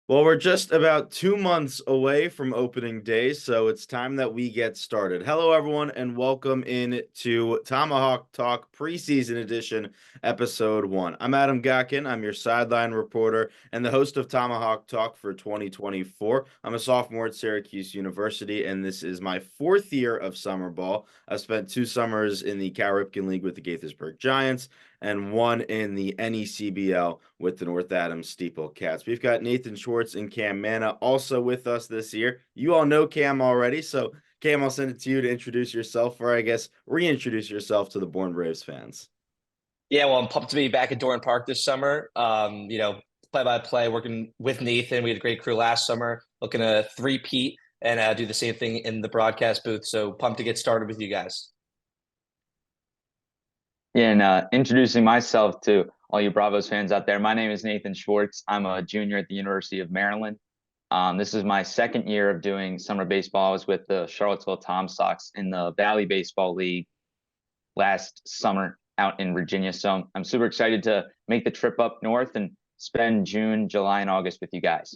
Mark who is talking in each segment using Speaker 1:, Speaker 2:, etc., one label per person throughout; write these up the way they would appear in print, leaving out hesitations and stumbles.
Speaker 1: Well, we're just about 2 months away from opening day, so it's time that we get started. Hello, everyone, and welcome in to Tomahawk Talk Preseason Edition, Episode 1. I'm Adam Gackin. I'm your sideline reporter and the host of Tomahawk Talk for 2024. I'm a sophomore at Syracuse University, and this is my fourth year of summer ball. I've spent 2 summers in the Cal Ripken League with the Gaithersburg Giants and one in the NECBL with the North Adams Steeple Cats. We've got Nathan Schwartz and Cam Manna also with us this year. You all know Cam already, so Cam, I'll send it to you to introduce yourself, or I guess reintroduce yourself to the Born Braves fans.
Speaker 2: Yeah, well, I'm pumped to be back at Dorn Park this summer. Play by play, working with Nathan. We had a great crew last summer, looking to three-peat and do the same thing in the broadcast booth. So pumped to get started with you guys.
Speaker 3: Yeah, and introducing myself to all you Bravos fans out there. My name is Nathan Schwartz. I'm a junior at the University of Maryland. This is my second year of doing summer baseball. I was with the Charlottesville Tom Sox in the Valley Baseball League last summer out in Virginia. So I'm super excited to make the trip up north and spend June, July, and August with you guys.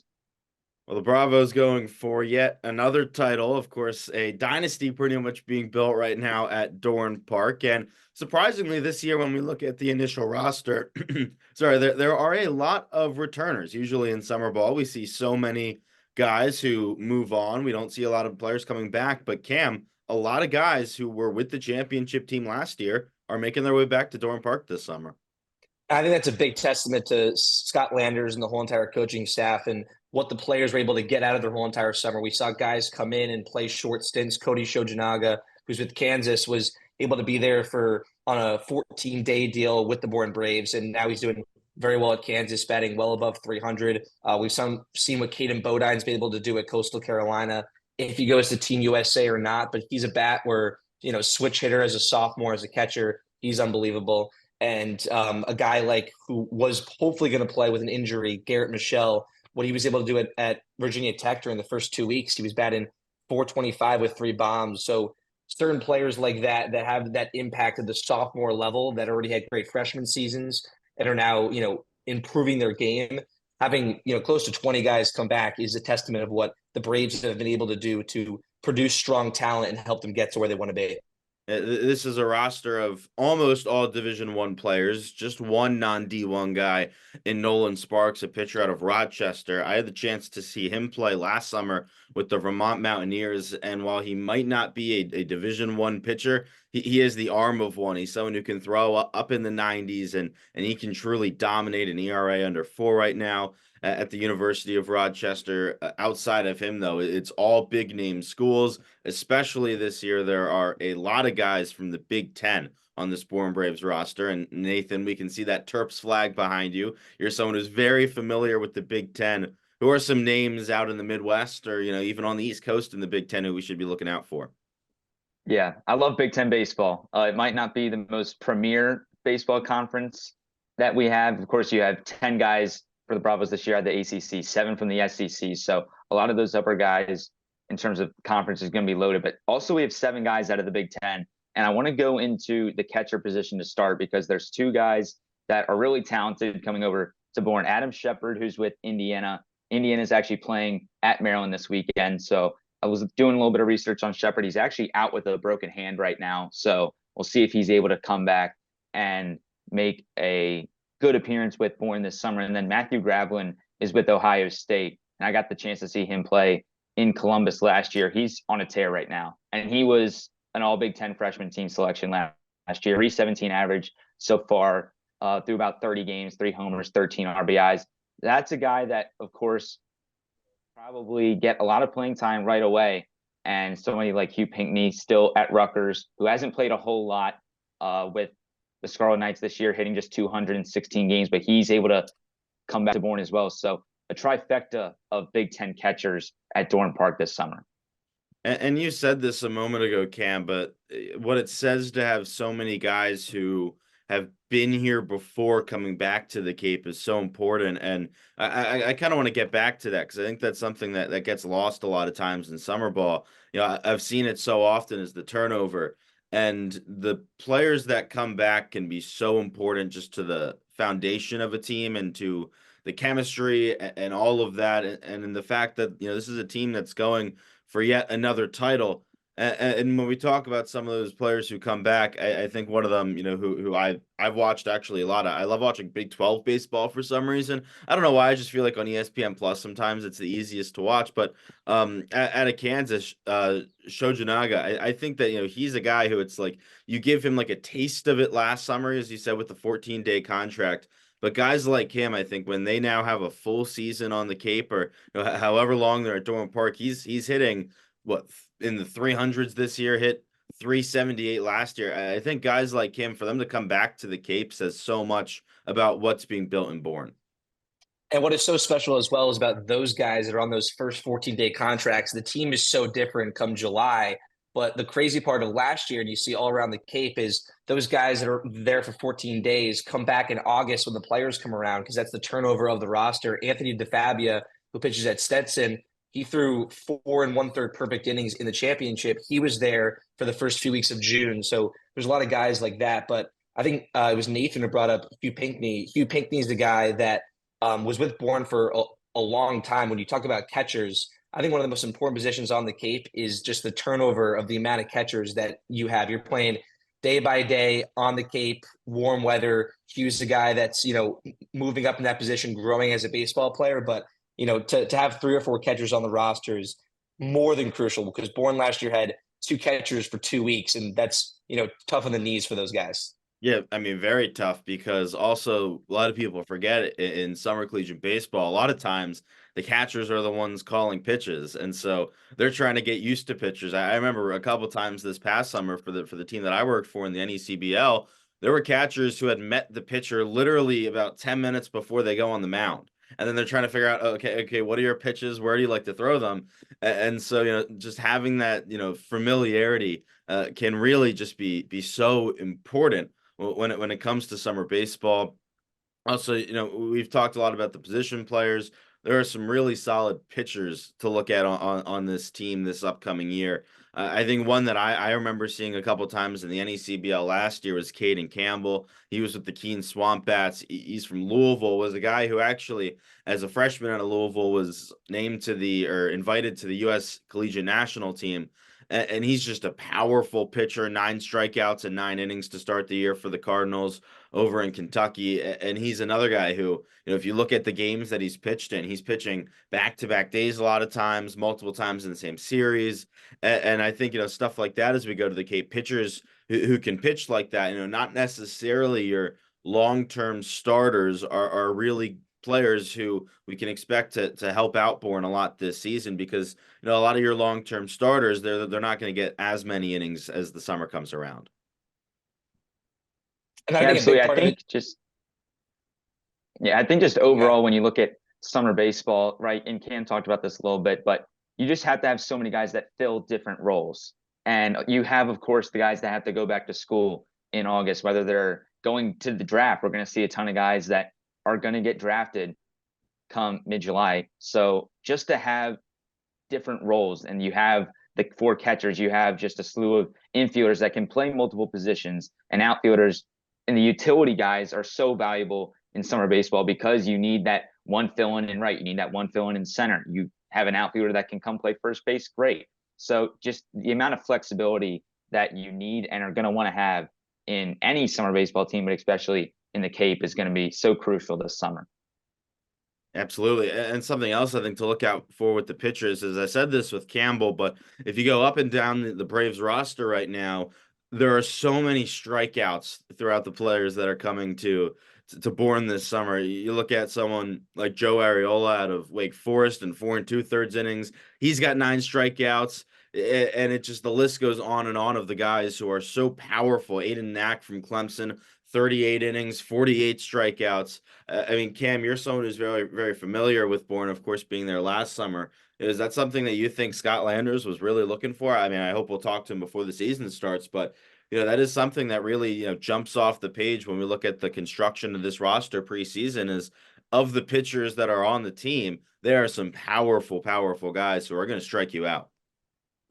Speaker 1: Well, the Bravos going for yet another title. Of course, a dynasty pretty much being built right now at Dorn Park. And surprisingly, this year, when we look at the initial roster, there are a lot of returners. Usually in summer ball, we see so many guys who move on. We don't see a lot of players coming back. But Cam, a lot of guys who were with the championship team last year are making their way back to Dorn Park this summer.
Speaker 2: I think that's a big testament to Scott Landers and the whole entire coaching staff and what the players were able to get out of their whole entire summer. We saw guys come in and play short stints. Cody Shojanaga, who's with Kansas, was able to be there on a 14-day deal with the Born Braves, and now he's doing very well at Kansas, batting well above 300. We've seen what Caden Bodine's been able to do at Coastal Carolina, if he goes to Team USA or not. But he's a bat where, switch hitter as a sophomore, as a catcher, he's unbelievable. And a guy like who was hopefully going to play with an injury, Garrett Michelle, what he was able to do at Virginia Tech during the first 2 weeks, he was batting 425 with 3 bombs. So certain players like that have that impact at the sophomore level that already had great freshman seasons and are now, improving their game. Having, close to 20 guys come back is a testament of what the Braves have been able to do to produce strong talent and help them get to where they want to be.
Speaker 1: This is a roster of almost all Division I players, just one non-D1 guy in Nolan Sparks, a pitcher out of Rochester. I had the chance to see him play last summer with the Vermont Mountaineers, and while he might not be a Division I pitcher, he is the arm of one. He's someone who can throw up in the 90s, and he can truly dominate an ERA under 4 right now at the University of Rochester. Outside of him, though, it's all big name schools. Especially this year, there are a lot of guys from the Big Ten on the Born Braves roster. And Nathan, we can see that Terps flag behind you. You're someone who's very familiar with the Big Ten. Who are some names out in the Midwest or, even on the East Coast in the Big Ten who we should be looking out for?
Speaker 3: Yeah, I love Big Ten baseball. It might not be the most premier baseball conference that we have. Of course, you have 10 guys for the Bravos this year at the ACC, 7 from the SEC. So a lot of those upper guys in terms of conference is going to be loaded. But also we have 7 guys out of the Big Ten. And I want to go into the catcher position to start because there's 2 guys that are really talented coming over to Bourne. Adam Shepard, who's with Indiana. Indiana is actually playing at Maryland this weekend. So I was doing a little bit of research on Shepard. He's actually out with a broken hand right now. So we'll see if he's able to come back and make a good appearance with Bourne this summer. And then Matthew Gravlin is with Ohio State. And I got the chance to see him play in Columbus last year. He's on a tear right now. And he was an all Big Ten freshman team selection last year. 317 average so far through about 30 games, 3 homers, 13 RBIs. That's a guy that, of course, probably get a lot of playing time right away. And somebody like Hugh Pinckney still at Rutgers, who hasn't played a whole lot with the Scarlet Knights this year, hitting just 216 games, but he's able to come back to Bourne as well. So a trifecta of Big Ten catchers at Dorn Park this summer.
Speaker 1: And you said this a moment ago, Cam, but what it says to have so many guys who have been here before coming back to the Cape is so important. And I kind of want to get back to that because I think that's something that gets lost a lot of times in summer ball. I've seen it so often as the turnover. And the players that come back can be so important just to the foundation of a team and to the chemistry and all of that, and in the fact that this is a team that's going for yet another title. And when we talk about some of those players who come back, I think one of them, who I've watched actually a lot of. I love watching Big 12 baseball for some reason. I don't know why. I just feel like on ESPN Plus sometimes it's the easiest to watch. But out of Kansas, Shojanaga, I think that he's a guy who it's like you give him like a taste of it last summer, as you said, with the 14-day contract. But guys like him, I think when they now have a full season on the Cape, or however long they're at Dorman Park, he's hitting what in the 300s this year, hit 378 last year. I think guys like him, for them to come back to the Cape, says so much about what's being built and born.
Speaker 2: And what is so special as well is about those guys that are on those first 14-day contracts. The team is so different come July. But the crazy part of last year, and you see all around the Cape, is those guys that are there for 14 days come back in August when the players come around, because that's the turnover of the roster. Anthony DeFabia, who pitches at Stetson, he threw 4 1/3 perfect innings in the championship. He was there for the first few weeks of June. So there's a lot of guys like that. But I think it was Nathan who brought up Hugh Pinckney. Hugh Pinckney is the guy that was with Bourne for a long time. When you talk about catchers, I think one of the most important positions on the Cape is just the turnover of the amount of catchers that you have. You're playing day by day on the Cape, warm weather. Hugh's the guy that's, moving up in that position, growing as a baseball player. But, to have 3 or 4 catchers on the roster is more than crucial, because Bourne last year had 2 catchers for 2 weeks, and that's, tough on the knees for those guys.
Speaker 1: Yeah, I mean, very tough, because also a lot of people forget it in summer collegiate baseball. A lot of times the catchers are the ones calling pitches, and so they're trying to get used to pitchers. I remember a couple times this past summer for the team that I worked for in the NECBL, there were catchers who had met the pitcher literally about 10 minutes before they go on the mound. And then they're trying to figure out, okay, what are your pitches? Where do you like to throw them? And so, just having that, familiarity can really just be so important when it comes to summer baseball. Also, we've talked a lot about the position players. There are some really solid pitchers to look at on this team this upcoming year. I think one that I remember seeing a couple times in the NECBL last year was Caden Campbell. He was with the Keene Swamp Bats. He's from Louisville, was a guy who actually, as a freshman out of Louisville, was named or invited to the U.S. Collegiate National Team. And he's just a powerful pitcher, 9 strikeouts and 9 innings to start the year for the Cardinals over in Kentucky. And he's another guy who, if you look at the games that he's pitched in, he's pitching back-to-back days a lot of times, multiple times in the same series. And I think, stuff like that, as we go to the Cape, pitchers who can pitch like that, not necessarily your long-term starters are really players who we can expect to help out Bourne a lot this season, because a lot of your long-term starters, they're not going to get as many innings as the summer comes around.
Speaker 2: And I
Speaker 3: Yeah,
Speaker 2: think a big
Speaker 3: absolutely.
Speaker 2: part of it,
Speaker 3: I think just overall, when you look at summer baseball, right, and Cam talked about this a little bit, but you just have to have so many guys that fill different roles. And you have, of course, the guys that have to go back to school in August, whether they're going to the draft. We're going to see a ton of guys that are going to get drafted come mid-July. So just to have different roles, and you have the 4 catchers, you have just a slew of infielders that can play multiple positions, and outfielders, and the utility guys are so valuable in summer baseball, because you need that one fill-in in right, you need that one fill-in in center. You have an outfielder that can come play first base, great. So just the amount of flexibility that you need and are going to want to have in any summer baseball team, but especially in the Cape, is going to be so crucial this summer.
Speaker 1: Absolutely. And something else I think to look out for with the pitchers is, I said this with Campbell, but if you go up and down the Braves roster right now, there are so many strikeouts throughout the players that are coming to Bourne this summer. You look at someone like Joe Arriola out of Wake Forest in 4 2/3 innings. He's got 9 strikeouts. And it just, the list goes on and on of the guys who are so powerful. Aiden Knack from Clemson, 38 innings, 48 strikeouts. I mean, Cam, you're someone who's very, very familiar with Bourne, of course, being there last summer. Is that something that you think Scott Landers was really looking for? I mean, I hope we'll talk to him before the season starts, but that is something that really, jumps off the page when we look at the construction of this roster preseason, is of the pitchers that are on the team, there are some powerful, powerful guys who are going to strike you out.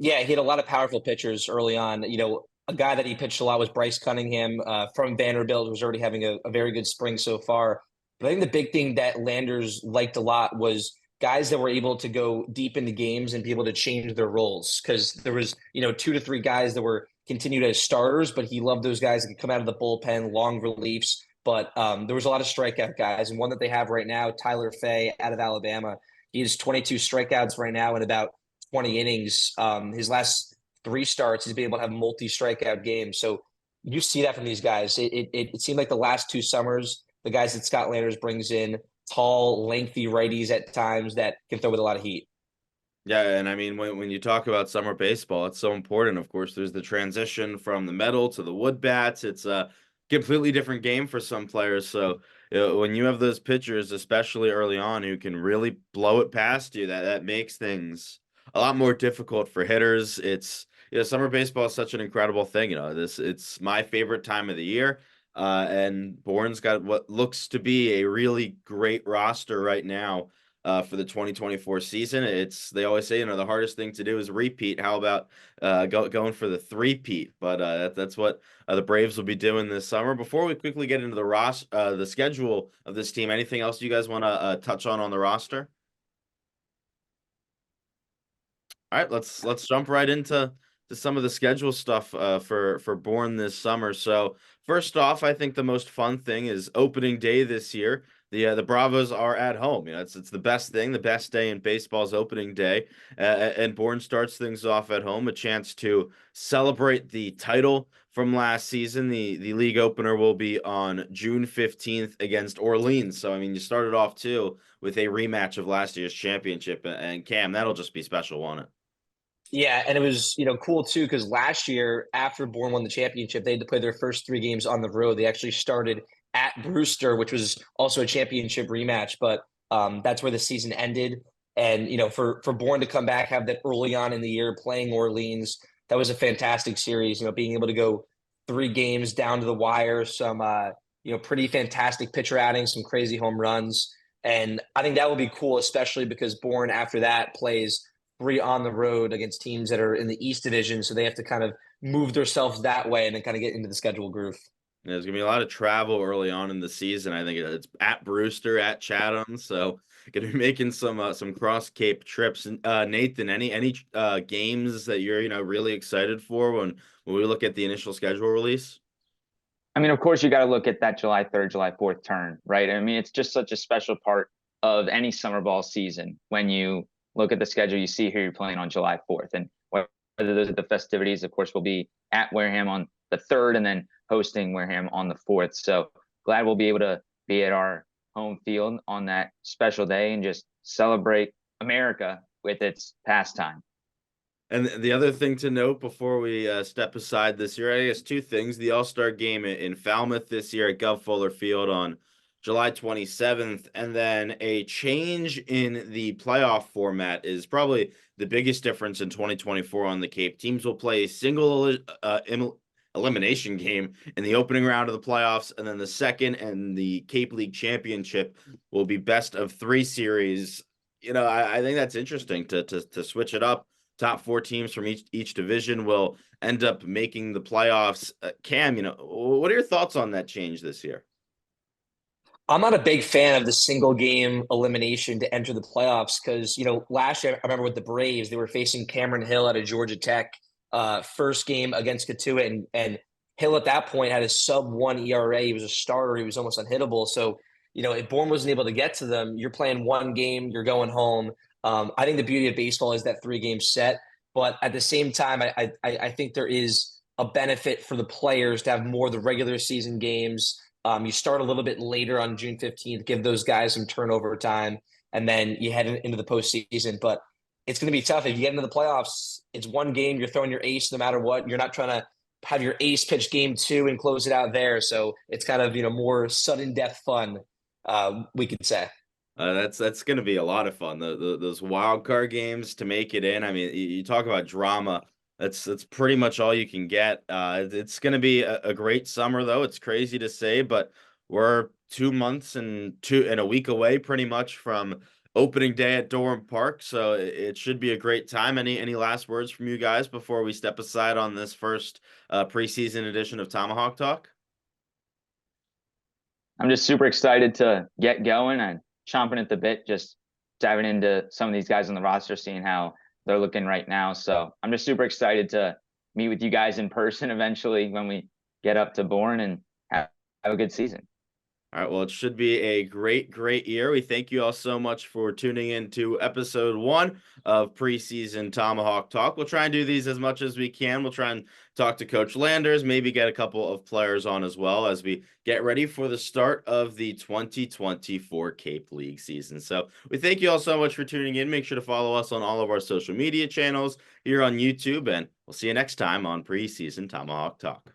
Speaker 2: Yeah, he had a lot of powerful pitchers early on. A guy that he pitched a lot was Bryce Cunningham from Vanderbilt, who's already having a very good spring so far. But I think the big thing that Landers liked a lot was guys that were able to go deep into games and be able to change their roles. Because there was, 2 to 3 guys that were continued as starters, but he loved those guys that could come out of the bullpen, long reliefs. But there was a lot of strikeout guys, and one that they have right now, Tyler Fay out of Alabama. He has 22 strikeouts right now in about 20 innings. His last 3 starts, he's been able to have multi-strikeout games. So you see that from these guys. It seemed like the last 2 summers, the guys that Scott Landers brings in, tall, lengthy righties at times that can throw with a lot of heat.
Speaker 1: Yeah, and I mean when you talk about summer baseball, it's so important. Of course, there's the transition from the metal to the wood bats. It's a completely different game for some players. So when you have those pitchers, especially early on, who can really blow it past you, that makes things a lot more difficult for hitters. It's summer baseball is such an incredible thing. It's my favorite time of the year. And Bourne's got what looks to be a really great roster right now for the 2024 season. They always say, the hardest thing to do is repeat. How about going for the three-peat? But that's what the Braves will be doing this summer. Before we quickly get into the schedule of this team, anything else you guys want to touch on the roster? All right, let's jump right into some of the schedule stuff for Bourne this summer. So first off, I think the most fun thing is opening day this year. The Bravos are at home. It's the best thing. The best day in baseball's opening day, and Bourne starts things off at home. A chance to celebrate the title from last season. The league opener will be on June 15th against Orleans. So I mean, you started off too with a rematch of last year's championship, and Cam, that'll just be special, won't it?
Speaker 2: Yeah, and it was cool too because last year after Bourne won the championship, they had to play their first 3 games on the road. They actually started at Brewster, which was also a championship rematch, but that's where the season ended. And for Bourne to come back, have that early on in the year playing Orleans, that was a fantastic series. Being able to go 3 games down to the wire, some pretty fantastic pitcher outings, some crazy home runs, and I think that will be cool, especially because Bourne after that plays 3 on the road against teams that are in the East Division, so they have to kind of move themselves that way and then kind of get into the schedule groove.
Speaker 1: There's gonna be a lot of travel early on in the season. I think it's at Brewster, at Chatham, so gonna be making some cross Cape trips. Nathan, any games that you're really excited for when we look at the initial schedule release?
Speaker 3: I mean, of course, you got to look at that July 3rd, July 4th turn, right? I mean, it's just such a special part of any summer ball season. When you look at the schedule, you see who you're playing on July 4th. And whether those are the festivities, of course, will be at Wareham on the 3rd and then hosting Wareham on the 4th. So glad we'll be able to be at our home field on that special day and just celebrate America with its pastime.
Speaker 1: And the other thing to note before we step aside this year, I guess 2 things. The All-Star game in Falmouth this year at Gov Fuller Field on July 27th, and then a change in the playoff format is probably the biggest difference in 2024 on the Cape. Teams will play a single elimination game in the opening round of the playoffs, and then the second and the Cape League Championship will be best of 3 series. I think that's interesting to switch it up. Top 4 teams from each division will end up making the playoffs. Cam, what are your thoughts on that change this year?
Speaker 2: I'm not a big fan of the single game elimination to enter the playoffs because, last year I remember with the Braves, they were facing Cameron Hill out of Georgia Tech, first game against Katuah, and Hill at that point had a sub-1 ERA. He was a starter. He was almost unhittable. So, if Bourne wasn't able to get to them, you're playing 1 game, you're going home. I think the beauty of baseball is that 3 game set, but at the same time, I think there is a benefit for the players to have more of the regular season games. You start a little bit later on June 15th, give those guys some turnover time, and then you head into the postseason. But it's going to be tough. If you get into the playoffs, it's 1 game. You're throwing your ace no matter what. You're not trying to have your ace pitch game 2 and close it out there. So it's kind of, more sudden death fun, we could say.
Speaker 1: That's going to be a lot of fun. Those wild card games to make it in. I mean, you talk about drama. That's pretty much all you can get. It's going to be a great summer, though. It's crazy to say, but we're 2 months and a week away, pretty much from opening day at Durham Park. So it should be a great time. Any last words from you guys before we step aside on this first preseason edition of Tomahawk Talk?
Speaker 3: I'm just super excited to get going and chomping at the bit, just diving into some of these guys on the roster, seeing how they're looking right now. So I'm just super excited to meet with you guys in person eventually when we get up to Bourne and have a good season.
Speaker 1: All right, well, it should be a great year. We thank you all so much for tuning in to episode 1 of preseason Tomahawk Talk. We'll try and do these as much as we can. We'll try and talk to Coach Landers, maybe get a couple of players on as well as we get ready for the start of the 2024 Cape League season. So we thank you all so much for tuning in. Make sure to follow us on all of our social media channels here on YouTube, and we'll see you next time on preseason Tomahawk Talk.